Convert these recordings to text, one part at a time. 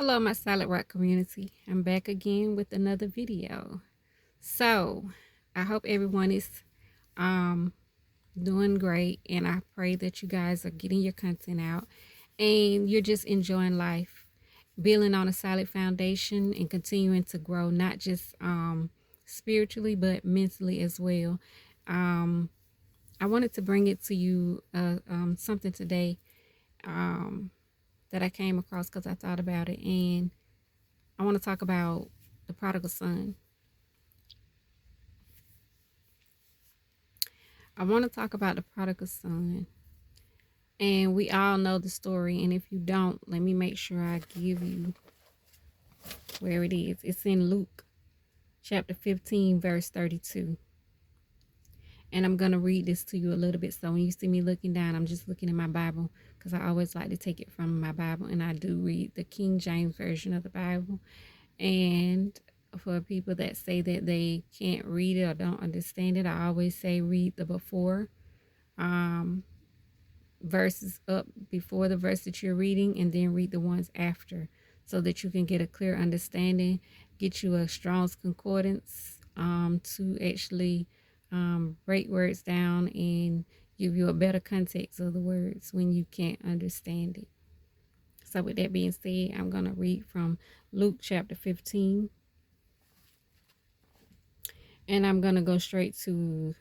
Hello, my Solid Rock community. I'm back again with another video. So, I hope everyone is um doing great, and I pray that you guys are getting your content out and you're just enjoying life, building on a solid foundation and continuing to grow, not just spiritually but mentally as well. Um, I wanted to bring it to you something today um, that I came across because I thought about it, and I want to talk about the prodigal son. I want to talk about the prodigal son. And we all know the story. And if you don't, let me make sure I give you where it is. It's in Luke chapter 15, verse 32. And I'm going to read this to you a little bit. So when you see me looking down, I'm just looking in my Bible because I always like to take it from my Bible. And I do read the King James Version of the Bible. And for people that say that they can't read it or don't understand it, I always say read the before verses up before the verse that you're reading, and then read the ones after so that you can get a clear understanding, get you a Strong's Concordance to actually break words down and give you a better context of the words when you can't understand it. So with that being said, I'm going to read from Luke chapter 15, and I'm going to go straight to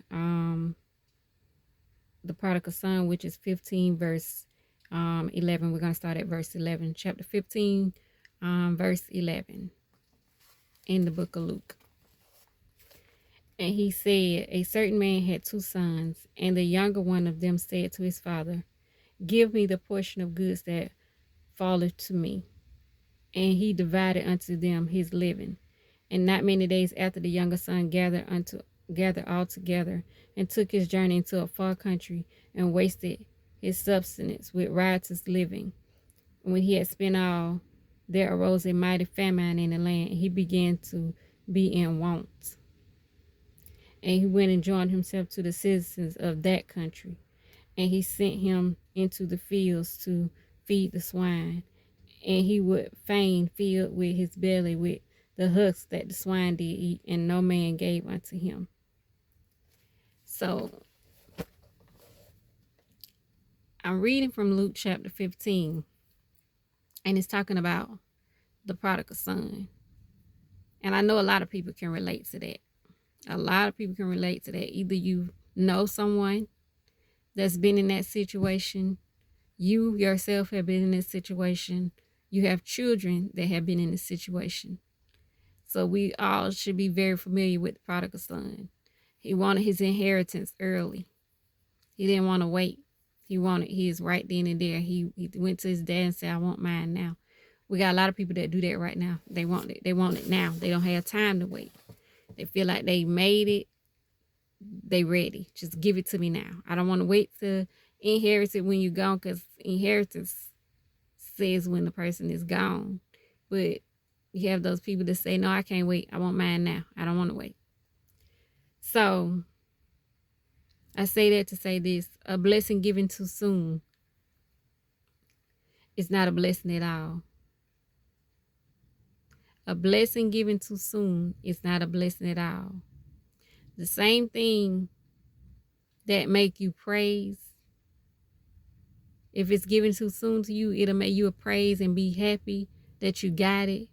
the prodigal son, which is 15 verse 11. We're going to start at verse 11, chapter 15, verse 11 in the book of Luke. And he said, a certain man had two sons, and the younger one of them said to his father, give me the portion of goods that falleth to me. And he divided unto them his living. And not many days after, the younger son gathered all together, and took his journey into a far country, and wasted his substance with riotous living. And when he had spent all, there arose a mighty famine in the land, and he began to be in want. And he went and joined himself to the citizens of that country, and he sent him into the fields to feed the swine. And he would fain fill with his belly with the husks that the swine did eat, and no man gave unto him. So I'm reading from Luke chapter 15, and it's talking about the prodigal son. And I know a lot of people can relate to that. A lot of people can relate to that. Either you know someone that's been in that situation, you yourself have been in this situation, you have children that have been in this situation. So we all should be very familiar with the prodigal son. He wanted his inheritance early. He didn't want to wait. He wanted his right then and there. He went to his dad and said, I want mine now. We got a lot of people that do that right now. They want it. They want it now. They don't have time to wait. They feel like they made it. They ready. Just give it to me now. I don't want to wait to inherit it when you're gone, because inheritance says when the person is gone. But you have those people that say, no, I can't wait. I want mine now. I don't want to wait. So I say that to say this: a blessing given too soon is not a blessing at all. A blessing given too soon is not a blessing at all. The same thing that make you praise, if it's given too soon to you, it'll make you a praise and be happy that you got it.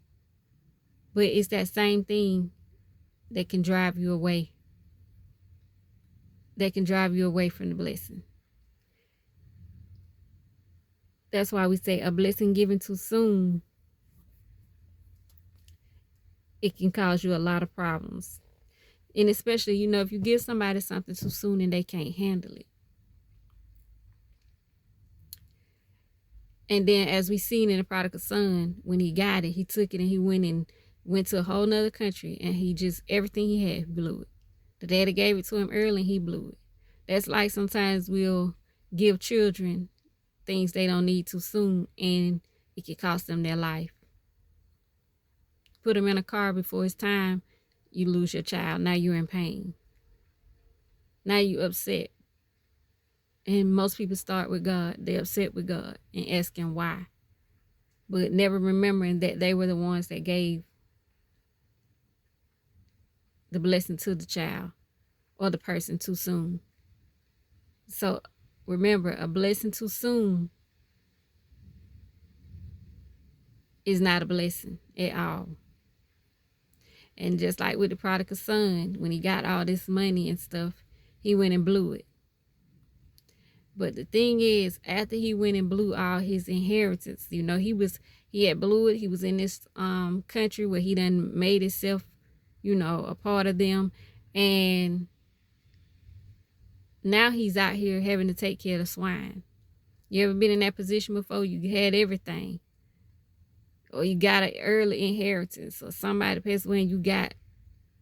But it's that same thing that can drive you away. That can drive you away from the blessing. That's why we say a blessing given too soon, it can cause you a lot of problems. And especially, if you give somebody something too soon and they can't handle it. And then, as we seen in the prodigal son, when he got it, he took it and he went to a whole nother country, and he just, everything he had, blew it. The daddy gave it to him early and he blew it. That's like sometimes we'll give children things they don't need too soon, and it can cost them their life. Put them in a car before it's time, you lose your child. Now you're in pain. Now you're upset. And most people start with God. They're upset with God and asking why. but never remembering that they were the ones that gave the blessing to the child or the person too soon. So remember, a blessing too soon is not a blessing at all. And just like with the prodigal son, when he got all this money and stuff, he went and blew it. But the thing is, after he went and blew all his inheritance, he had blew it. He was in this country where he done made himself, a part of them. And now he's out here having to take care of the swine. You ever been in that position before? You had everything. Or you got an early inheritance, or somebody passed away and you got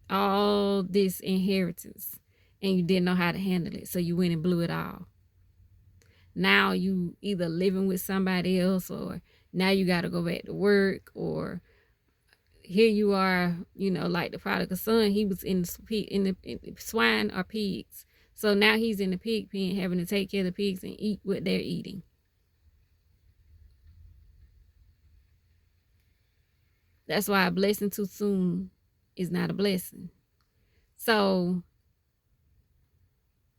all this inheritance and you didn't know how to handle it, so you went and blew it all. Now you either living with somebody else, or now you got to go back to work, or here you are, like the prodigal son, he was in the swine or pigs. So now he's in the pig pen having to take care of the pigs and eat what they're eating. That's why a blessing too soon is not a blessing. So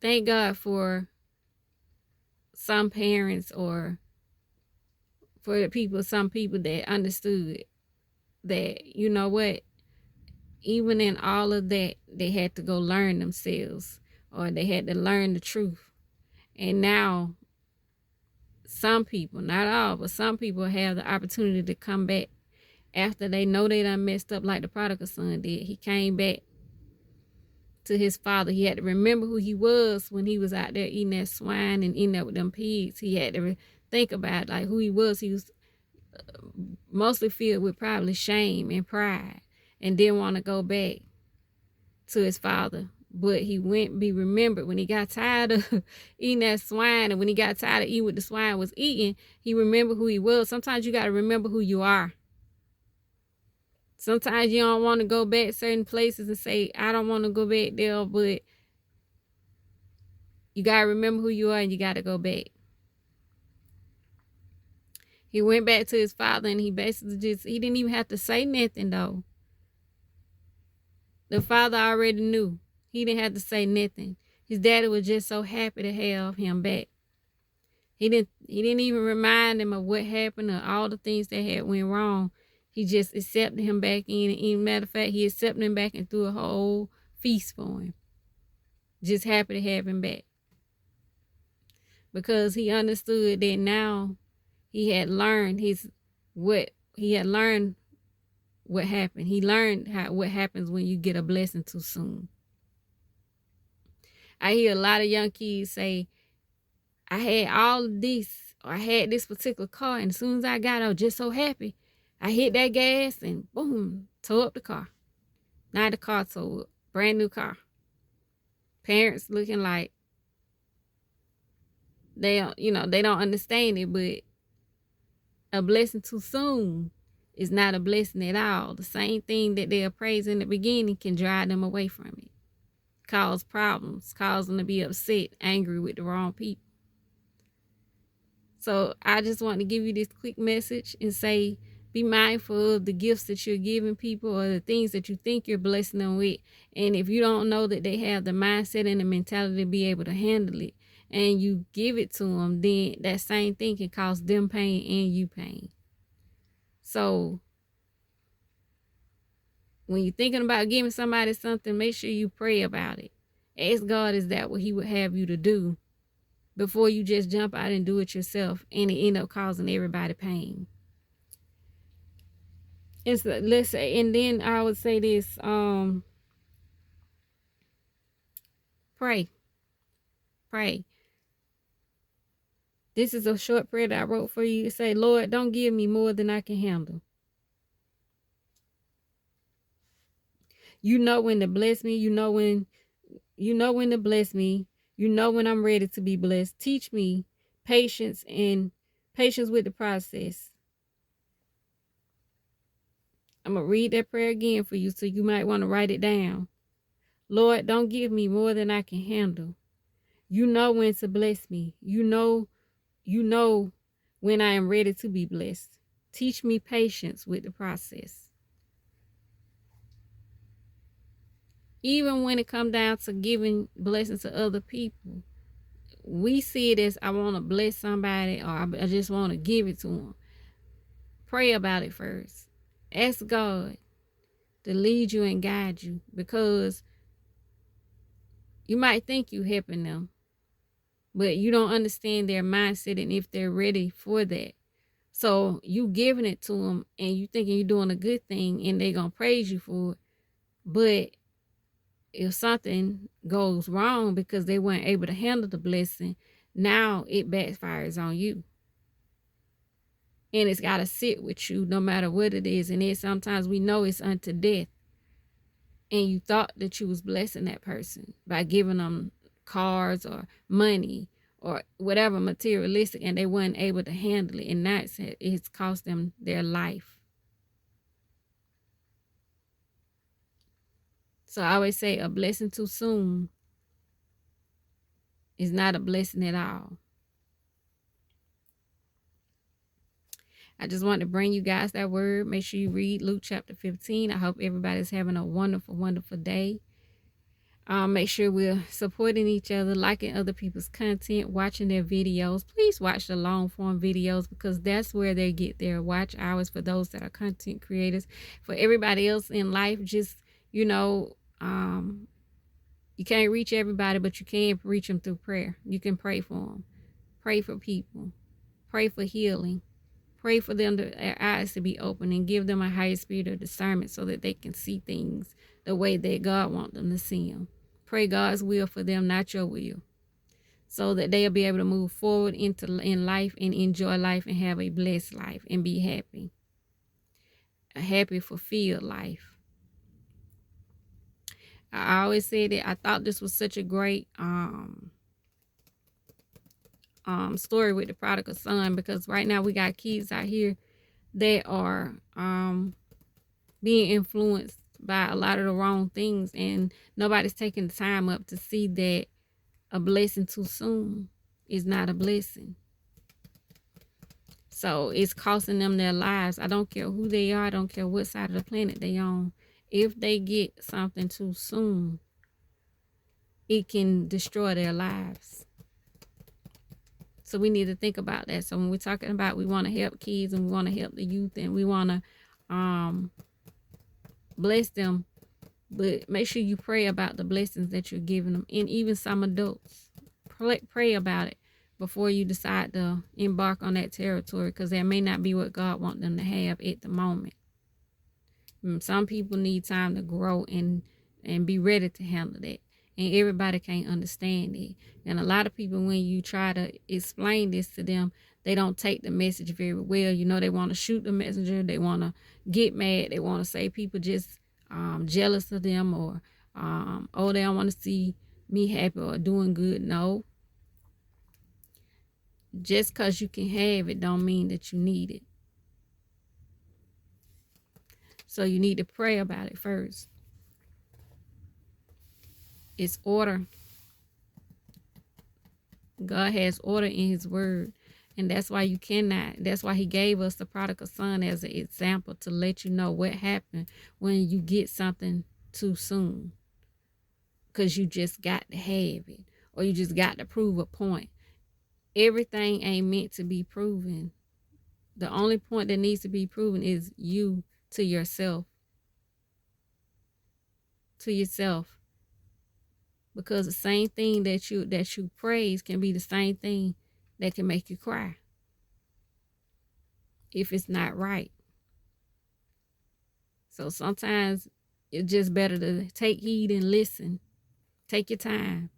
thank God for some parents, or for some people that understood that, you know what, even in all of that, they had to go learn themselves, or they had to learn the truth. And now some people, not all, but some people have the opportunity to come back after they know they done messed up, like the prodigal son did. He came back to his father. He had to remember who he was when he was out there eating that swine and eating that with them pigs. He had to think about like who he was. He was mostly filled with probably shame and pride, and didn't want to go back to his father. But he went be remembered when he got tired of eating that swine, and when he got tired of eating what the swine was eating, he remembered who he was. Sometimes you got to remember who you are. Sometimes you don't want to go back certain places and say, I don't want to go back there, but you got to remember who you are and you got to go back. He went back to his father and he basically he didn't even have to say nothing though. The father already knew. He didn't have to say nothing. His daddy was just so happy to have him back. He didn't even remind him of what happened or all the things that had went wrong. He just accepted him back in. And matter of fact, he accepted him back and threw a whole feast for him. Just happy to have him back. Because he understood that now he had learned what happened. He learned what happens when you get a blessing too soon. I hear a lot of young kids say, I had all of this, or I had this particular car, and as soon as I got it, I was just so happy. I hit that gas and boom, tore up the car. Now the car tore up. Brand new car. Parents looking like they don't understand it, but a blessing too soon is not a blessing at all. The same thing that they appraise in the beginning can drive them away from it. Cause problems, cause them to be upset, angry with the wrong people. So I just want to give you this quick message and say, be mindful of the gifts that you're giving people, or the things that you think you're blessing them with. And if you don't know that they have the mindset and the mentality to be able to handle it, and you give it to them, then that same thing can cause them pain and you pain. So when you're thinking about giving somebody something, make sure you pray about it. Ask God, is that what he would have you to do, before you just jump out and do it yourself and it end up causing everybody pain. And then I would say this, pray. This is a short prayer that I wrote for you. Say, Lord, don't give me more than I can handle. You know when to bless me. You know when to bless me. You know when I'm ready to be blessed. Teach me patience with the process. I'm going to read that prayer again for you, so you might want to write it down. Lord, don't give me more than I can handle. You know when to bless me. You know when I am ready to be blessed. Teach me patience with the process. Even when it comes down to giving blessings to other people, we see it as I want to bless somebody or I just want to give it to them. Pray about it first. Ask God to lead you and guide you, because you might think you helping them, but you don't understand their mindset and if they're ready for that. So you giving it to them and you thinking you're doing a good thing and they gonna praise you for it. But if something goes wrong because they weren't able to handle the blessing, now it backfires on you. And it's got to sit with you no matter what it is. And then sometimes we know it's unto death. And you thought that you was blessing that person by giving them cars or money or whatever materialistic, and they weren't able to handle it. And that's it. It's cost them their life. So I always say a blessing too soon is not a blessing at all. I just want to bring you guys that word. Make sure you read Luke chapter 15. I hope everybody's having a wonderful, wonderful day. Make sure we're supporting each other, liking other people's content, watching their videos. Please watch the long form videos, because that's where they get their watch hours for those that are content creators. For everybody else in life, just, you can't reach everybody, but you can reach them through prayer. You can pray for them. Pray for people. Pray for healing. Pray for them, their eyes to be open, and give them a higher spirit of discernment so that they can see things the way that God wants them to see them. Pray God's will for them, not your will, so that they'll be able to move forward in life and enjoy life and have a blessed life and be happy. A happy, fulfilled life. I always say that I thought this was such a great story with the prodigal son, because right now we got kids out here that are being influenced by a lot of the wrong things, and nobody's taking the time up to see that a blessing too soon is not a blessing. So it's costing them their lives. I don't care who they are. I don't care what side of the planet they on. If they get something too soon, it can destroy their lives. So we need to think about that. So when we're talking about we want to help kids and we want to help the youth and we want to bless them, but make sure you pray about the blessings that you're giving them. And even some adults, pray about it before you decide to embark on that territory, because that may not be what God wants them to have at the moment. Some people need time to grow and be ready to handle that. And everybody can't understand it. And a lot of people, when you try to explain this to them, they don't take the message very well. They want to shoot the messenger. They want to get mad. They want to say people just jealous of them, or they don't want to see me happy or doing good. No. Just because you can have it don't mean that you need it. So you need to pray about it first. It's order. God has order in his word. And that's why that's why he gave us the prodigal son as an example, to let you know what happened when you get something too soon. Because you just got to have it, or you just got to prove a point. Everything ain't meant to be proven. The only point that needs to be proven is you to yourself. To yourself. Because the same thing that you praise can be the same thing that can make you cry if it's not right. So sometimes it's just better to take heed and listen. Take your time.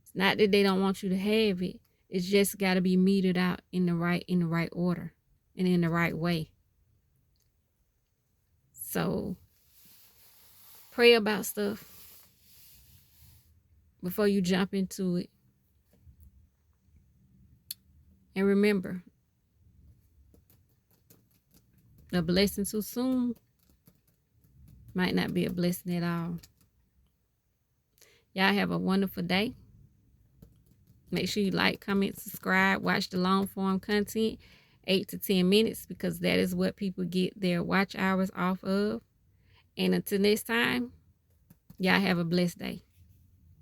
It's not that they don't want you to have it. It's just got to be meted out in the right order and in the right way. So pray about stuff before you jump into it. And remember, a blessing too soon might not be a blessing at all. Y'all have a wonderful day. Make sure you like, comment, subscribe, watch the long form content. 8 to 10 minutes, because that is what people get their watch hours off of. And until next time, y'all have a blessed day.